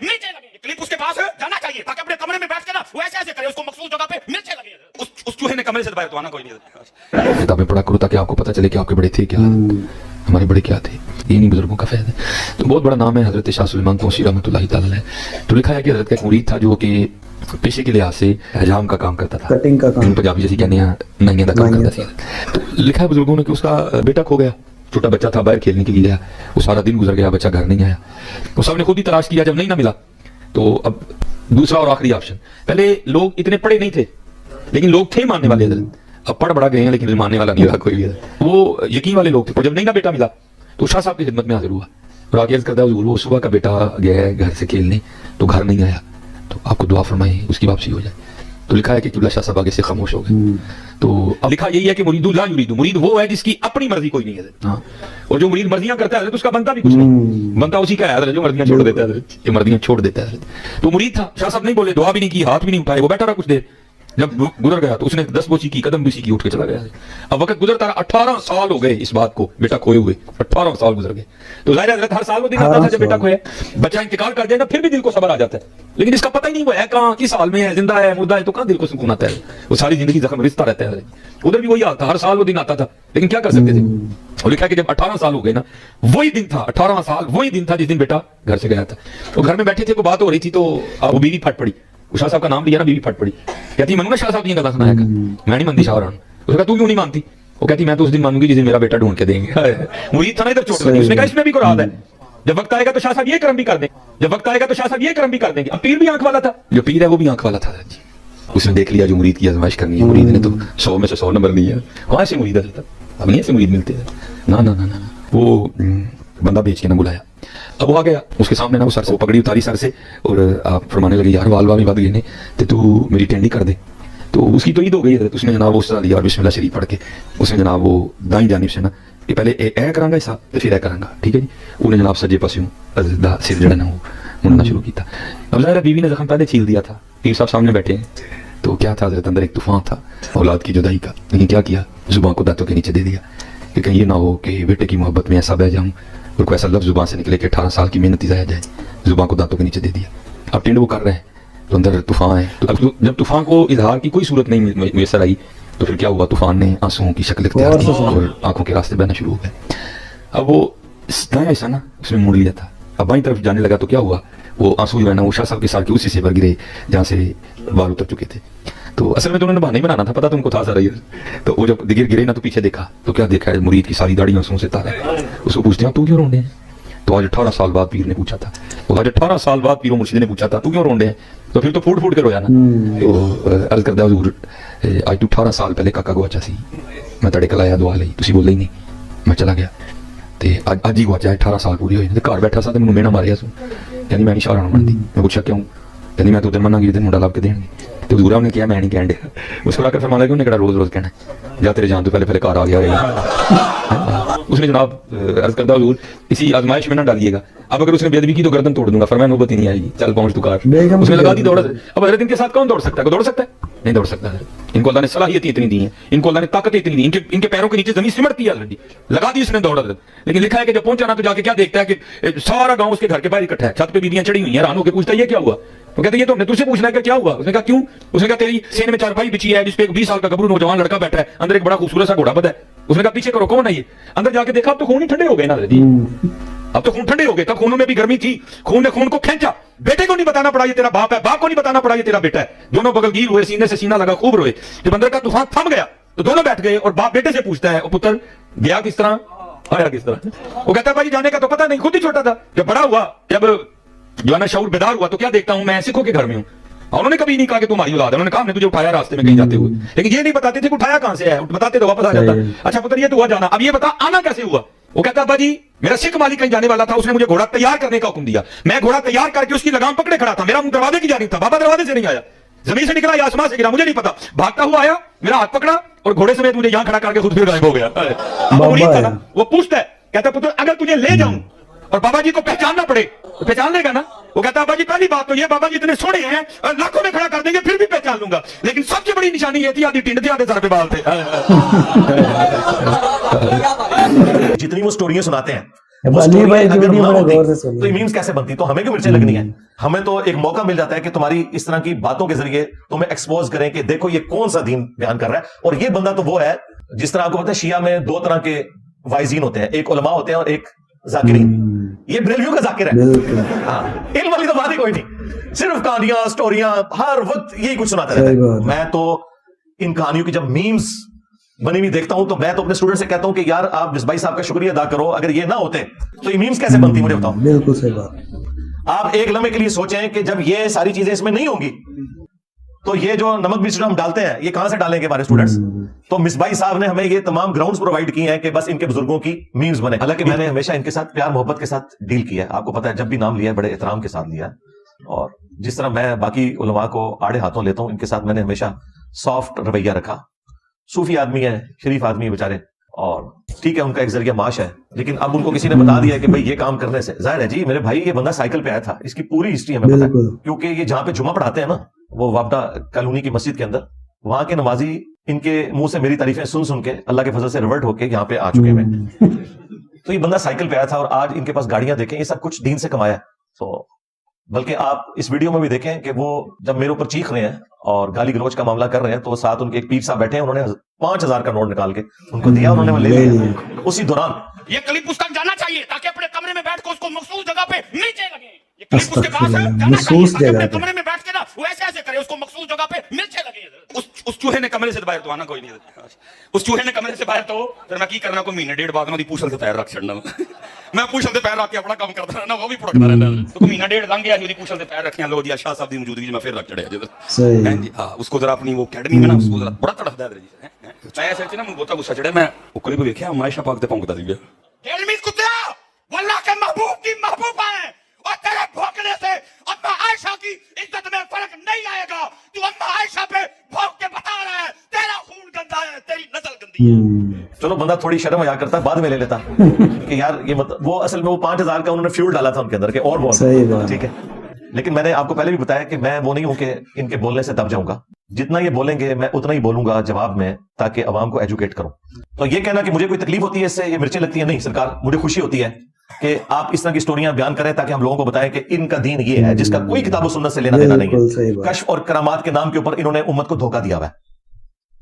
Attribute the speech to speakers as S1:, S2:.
S1: नीचे लगे। क्लिप उसके पास जाना चाहिए ताकि अपने कमरे में बैठ के ना वो ऐसे ऐसे करे, उसको मखसूस जगह पे मिर्चे लगे। उस चूहे ने कमरे से बाहर तो आना कोई नहीं।
S2: किताबें पढ़ा करो ताकि आपको पता चले कि आपके बड़े थे क्या, हमारे बड़े क्या थे। ये नहीं बुजुर्गों का फैज़ है। तो बहुत बड़ा नाम है हजरत शाह सुलेमान तोसी रहमतुल्लाहि तआला अलैह। तो लिखा है कि हजरत का एक मुरीद था जो कि पेशे के लिहाज से हजाम का काम करता था,
S3: कटिंग का काम,
S2: पंजाबी जैसी कहने नाइयां का काम करता था। तो लिखा है बुजुर्गों ने कि उसका बेटा खो गया, छोटा बच्चा था, बाहर खेलने के लिए गया, वो सारा दिन गुजर गया, बच्चा घर नहीं आया। तो सबने खुद ही तलाश किया, जब नहीं ना मिला तो अब दूसरा और आखिरी ऑप्शन। पहले लोग इतने पढ़े नहीं थे लेकिन लोग थे मानने वाले, अब पढ़ बड़ा गए हैं लेकिन मानने वाला नहीं रहा कोई भी। वो यकीन वाले लोग थे। और जब नहीं ना बेटा मिला तो शाह साहब की खिदमत में हाजिर हुआ और आगे अर्ज करता है हुजूर वो सुबह का बेटा गया है घर से खेलने तो घर नहीं आया, तो आपको दुआ फरमाई उसकी वापसी हो जाए। तो लिखा है कि किबला शाह साहब आगे से खामोश हो गए। तो अब लिखा यही है कि मुरीदु ला युरीदु, मुरीद वो है जिसकी अपनी मर्जी कोई नहीं है। हाँ, और जो मुरीद मर्जियां करता है तो उसका बनता भी कुछ नहीं, बनता उसी का है जो मर्जियां छोड़ देता है, ये मर्जियां छोड़ देता है। तो मुरीद था, शाह साहब नहीं बोले, दुआ भी नहीं की, हाथ भी नहीं उठाए, वो बैठा रहा कुछ देर। जब गुजर गया तो उसने 10 बोची की, कदम भी सीखी, उठ के चला गया। अब वक्त गुजरता रहा, 18 साल हो गए इस बात को, बेटा खोए हुए 18 साल गुजर गए। तो जाहिर है हर साल वो दिन आता था जब बेटा खोया। बच्चा इंतकाल कर जाए ना फिर भी दिल को सब्र आ जाता है, लेकिन इसका पता ही नहीं वो है कहाँ, किस हाल में है, जिंदा है मुर्दा है, तो कहाँ दिल को सुकून आता है। वो सारी जिंदगी जख्म रिश्ता रहता है। उधर भी वही हाल था, हर साल वो दिन आता था, लेकिन क्या कर सकते थे। और लिखा कि जब 18 साल हो गए ना, वही दिन था, 18 साल वही दिन था जिस दिन बेटा घर से गया था। तो घर में बैठे थे, कोई बात हो रही थी, तो वो बीवी फट पड़ी। शाह साहब का नाम लिया ना, बीवी फट पड़ी, कहती मनू ना शाह साहब जी का सुनाया कर, मैं नहीं मानती शाह। उसने कहा तू क्यों नहीं मानती? वो कहती मैं तो उस दिन मानूंगी जिस दिन मेरा बेटा ढूंढ के देंगे। मुरीद था ना, इधर चोट लगी। उसने कहा इसमें भी कुरान है, जब वक्त आएगा तो शाह साहब ये करम भी कर देंगे, जब वक्त आएगा तो शाह साहब ये करम भी कर देंगे। अब पीर भी आंख वाला था, जो पीर है वो भी आंख वाला था। उसने देख लिया जो मुरीद की आजमाइश करनी है, मुरीद ने तो 100 में से 100 नंबर नहीं है, वहां से मुरीद आता, अब नहीं ऐसे मुरीद मिलते हैं ना ना ना ना। वो बंदा बेच के ना बुलाया। अब वो आ गया, उसके सामने ना वो सर से पगड़ी उतारी सर से, और आप फरमाने लगे यार वालवा भी बद गए ने, तो तू मेरी टेंडी कर दे। तो उसकी तो ईद हो गई है। तो उसने जनाब वो सलाह लिया और बिस्मिल्लाह शरीफ पढ़ के उसने जनाब वो दाई जानिब से ना कि पहले ए करांगा हिसाब तो फिर ए करांगा, ठीक है जी। उन्हें जनाब सज्जे पासे सिर जड़ा ना वो मुड़ना शुरू किया। अब ज़ाहिर बीवी ने जख्म पहले छील दिया था, पीर साहब सामने बैठे हैं। तो क्या था हज़रत, अंदर एक तूफान था औलाद की जुदाई का, लेकिन क्या किया, जुबान को दांतों के नीचे दे दिया कि कहीं ये ना हो कि बेटे की मोहब्बत में ऐसा बह जाऊं और कोई ऐसा लफ्ज़ जुबान से निकले कि 18 साल की मेहनत ही ज़ाया जाए। जुबान को दांतों के नीचे दे दिया। अब टेंड वो कर रहे हैं तो अंदर तूफान है। तो अब जब तूफान को इजहार की कोई सूरत नहीं मैसर आई तो फिर क्या हुआ, तूफान ने आंसुओं की शक्ल इख्तियार की और आंखों के रास्ते बहना शुरू हो गए। अब वो दायां हिस्सा ना उसने मोड़ लिया था, अब बाईं तरफ जाने लगा तो क्या हुआ, वो आंसू जो है ना वो शाह साहब के साथ के उसी से भर गिरे जहाँ से बाल उतर चुके थे। तो असल में तो उन्होंने बहाना ही बनाना था, पता तो उनको था सारा ये। तो वो जब गिरे ना तो पीछे देखा तो क्या देखा है, मुरीद की सारी दाढ़ी आंसुओं से तारा है। उसको पूछते हैं तू क्यों रोंदे हैं? तो आज 18 साल बाद पीर ने पूछा था, तो आज 18 साल बाद पीर मुर्शिद ने पूछा था तू क्यों रोंदे हैं? तो फिर तो फूट फूट के रोया ना। तो अर्ज करदा हुजूर आज तू 18 साल पहले काका गुआचा सी, मैं तेरे कल आया दुआ लई, तुसी बोले ही नहीं, मैं चला गया ते आज ही गुआचा 18 साल पूरे होए ते घर बैठा सा ते मैनूं मेना मारिया सू, कहनी मैं नहीं शाह राणा मनदी। मैं पूछा क्यों? कहनी मैं तो उधर मनांगी जिस दिन मुंडा लाभ के देंगे। तो हुजूरा ने किया मैं नहीं कहन दिया। उसको आकर फरमाया कि उन्हें कड़ा रोज रोज कहना या तेरे जान तो पहले पहले घर आ गया। उसने जनाब अर्ज करदा हुजूर इसी आजमाइश में ना डालिएगा, अब अगर उसने बेअदबी की तो गर्दन तोड़ दूंगा। फरमाया नौबत ही नहीं आएगी, चल पहुंच तू कार। उसने लगा दी दौड़। अब हजरत इनके साथ कौन दौड़ सकता है? दौड़ सकता है? नहीं दौड़ सकता है। इनको अल्लाह ने सलाहियत इतनी दी है, इनको अल्लाह ने ताकत इतनी दी, इनके पैरों के नीचे जमीन सिमटती है, लगा दी इसने दौड़। लेकिन लिखा है कि जब पहुंचा ना तो जाके क्या देखता है कि सारा गांव उसके घर के बाहर इकट्ठा है, छत पे बीबियां चढ़ी हुई हैं। हैरान होकर पूछता है ये क्या हुआ? वो कहते ये तो हमने तुझसे पूछना है कि क्या हुआ। उसने कहा क्यों? उसने कहा तेरी सीने में चारपाई बिछी है जिसपे एक 20 साल का गबरू नौजवान लड़का बैठा है, अंदर एक बड़ा खूबसूरत सा घोड़ा बंधा है। उसने कहा पीछे करो कौन है ये? अंदर जाके देखा अब तो खून ही ठंडे हो गए ना जी, अब तो खून ठंडे हो गए। तब खूनों में भी गर्मी थी, खून ने खून को खींचा। बेटे को नहीं बताना पड़ा ये तेरा बाप है, बाप को नहीं बताना पड़ा ये तेरा बेटा है। दोनों बगलगीर हुए, सीने से सीना लगा, खूब रोए। जब अंदर का तूफान थम गया तो दोनों बैठ गए और बाप बेटे से पूछता है पुत्र गया किस तरह, आया किस तरह? वो कहता है भाई जाने का तो पता नहीं, खुद ही छोटा था। जब बड़ा हुआ, जब जो है ना शऊर बेदार हुआ तो क्या देखता हूं मैं सिखों के घर में हूं। उन्होंने कभी नहीं कहा कि तुम्हारी औलाद है, उन्होंने कहा हमने तुझे उठाया रास्ते में कहीं जाते हुए, लेकिन ये नहीं बताते थे कि उठाया कहां से है, बताते तो वापस आ जाता। अच्छा पुत्र ये तो हुआ जाना, अब ये बता आना कैसे हुआ? वो कहता अब्बा जी मेरा सिख मालिक कहीं जाने वाला था, उसने मुझे घोड़ा तैयार करने का हुक्म दिया, मैं घोड़ा तैयार करके उसकी लगाम पकड़े खड़ा था, मेरा मुंह दरवाजे की जानिब था, बाबा दरवाजे से नहीं आया, जमीन से निकला या आसमान से गिरा मुझे नहीं पता, भागता हुआ आया, मेरा हाथ पकड़ा और घोड़े समेत मुझे यहां खड़ा करके खुद फिर गायब हो गया। वो पूछता है, कहता पुत्र अगर तुझे ले जाऊं और बाबा जी को पहचानना पड़े तो पहचान लेगा ना? वो कहता बाबा जी पहली बात तो ये बाबा जी इतने सोने हैं लाखों में खड़ा कर देंगे फिर भी पहचान लूंगा, लेकिन सबसे बड़ी निशानी ये थी आधी टिंड थी आधे सर पे बाल थे।
S4: जितनी वो स्टोरियां सुनाते हैं
S3: अब
S4: वो
S3: अली
S4: story
S3: भाई की
S4: अगर
S3: वीडियो
S4: ना
S3: बड़े
S4: होती,
S3: गौर से सुनिए।
S4: तो ये मीम्स कैसे बनती? तो हमें क्यों मिर्चें लगनी है? हमें तो एक मौका मिल जाता है कि तुम्हारी इस तरह की बातों के जरिए तुम्हें एक्सपोज करें कि देखो ये कौन सा दीन बयान कर रहा है। और ये बंदा तो वो है, जिस तरह आपको पता है शिया में दो तरह के वाइजीन होते हैं, एक उलमा होते हैं और एक जाकिरीन। ये बरेलवियों का जाकिर है।
S3: बिल्कुल
S4: हाँ, इल्म वाली तो बात ही कोई नहीं, सिर्फ कहानियां स्टोरियां हर वक्त यही कुछ सुनाते
S3: सही
S4: रहते
S3: बात
S4: हैं।
S3: है।
S4: मैं तो इन कहानियों की जब मीम्स बनी हुई देखता हूं तो मैं तो अपने स्टूडेंट से कहता हूं कि यार आप मिसबाई साहब का शुक्रिया अदा करो, अगर ये ना होते तो ये मीम्स कैसे बनती मुझे बताओ।
S3: बिल्कुल सही बात।
S4: आप एक लम्हे के लिए सोचें कि जब ये सारी चीजें इसमें नहीं होंगी तो ये जो नमक मिर्च हम डालते हैं ये कहां से डालेंगे हमारे स्टूडेंट्स? तो मिसबाई साहब ने हमें ये तमाम ग्राउंड्स प्रोवाइड किए हैं कि बस इनके बुजुर्गों की मीम्स बने। हालांकि मैंने हमेशा इनके साथ प्यार मोहब्बत के साथ डील किया है, आपको पता है, जब भी नाम लिया है बड़े एहतराम के साथ लिया है। और जिस तरह मैं बाकी उलमा को आड़े हाथों लेता हूं, इनके साथ मैंने हमेशा सॉफ्ट रवैया रखा। सूफी आदमी है, शरीफ आदमी बेचारे, और ठीक है उनका एक जरिया माश है, लेकिन अब उनको किसी ने बता दिया कि भाई ये काम करने से जाहिर है जी मेरे भाई ये बंदा साइकिल पे आया था, इसकी पूरी हिस्ट्री हमें पता है।
S3: बिल्कुल।
S4: क्योंकि ये जहां पे जुमा पढ़ाते हैं ना, वो वापडा कॉलोनी की मस्जिद के अंदर, वहां के नमाजी इनके मुंह से मेरी तारीफें सुन सुन के अल्लाह के फजल से रिवर्ट होके यहाँ पे आ चुके हैं। तो ये बंदा साइकिल पे आया था और आज इनके पास गाड़ियां देखें, ये सब कुछ दीन से कमाया है। तो बल्कि आप इस वीडियो में भी देखें कि वो जब मेरे ऊपर चीख रहे हैं और गाली गलौज का मामला कर रहे हैं तो साथ उनके एक पीर साहब बैठे हैं, उन्होंने 5,000 का नोट निकाल के उनको दिया, उन्होंने वो ले लिया। उसी दौरान
S1: ये क्लिप उसका जाना चाहिए ताकि अपने कमरे में बैठ कर उसको मखसूस जगह पे मिर्चें लगे। ये क्लिप उसके पास है, जाना चाहिए
S3: मखसूस
S1: ताकि अपने
S3: जगह पे।
S1: कमरे में बैठ के ना वो ऐसे ऐसे करे, उसको मखसूस जगह पे मिर्चें लगे। उस चूहे ने कमरे से बाहर तो आना कोई नहीं। उस चूहे ने कमरे से बाहर तो फिर मैं की करना को महीने डेढ़ बाद में पूछल से पैर रख छड़ना। मैं पूछल से पैर रख के अपना काम करता रहना, वो भी पुड़कता रहना। तो महीना डेढ़ लंघ गया, जी पूछल से पैर रखे लो जी शाह साहब की मौजूदगी में फिर रख चढ़े जिधर।
S3: सही।
S1: हाँ, उसको जरा अपनी वो अकेडमी में ना उसको जरा बड़ा तड़फदा है जी। चाहे ऐसे ना मुझे बहुत गुस्सा चढ़े, मैं उकली को देखा मायशा पाक ते पहुंचता सी अकेडमी कुत्ता वल्लाह के महबूब की महबूबा है और तेरे भौंकने से अम्मा आयशा की इज्जत में फर्क नहीं आएगा। तू अम्मा आयशा पे भौंक के बता रहा है तेरा खून गंदा है, तेरी नस्ल गंदी है।
S4: चलो बंदा थोड़ी शर्म हया करता, बाद में ले लेता कि यार ये मतलब वो असल में वो 5,000 का उन्होंने फ्यूल डाला था उनके अंदर के और बोल।
S3: सही बात।
S4: ठीक है, लेकिन मैंने आपको पहले भी बताया कि मैं वो नहीं हूं कि इनके बोलने से दब जाऊंगा। जितना ये बोलेंगे मैं उतना ही बोलूंगा जवाब में, ताकि अवाम को एजुकेट करूं। तो ये कहना कि मुझे कोई तकलीफ होती है इससे, ये मिर्चें लगती है, नहीं सरकार, मुझे खुशी होती है कि आप इस तरह की स्टोरियां बयान करें ताकि हम लोगों को बताएं कि इनका दीन ये है जिसका कोई किताब सुन्नत से लेना देना नहीं
S3: बिल्कुल सही
S4: है।
S3: बात।
S4: कश्फ और करामात के नाम के ऊपर इन्होंने उम्मत को धोखा दिया हुआ है।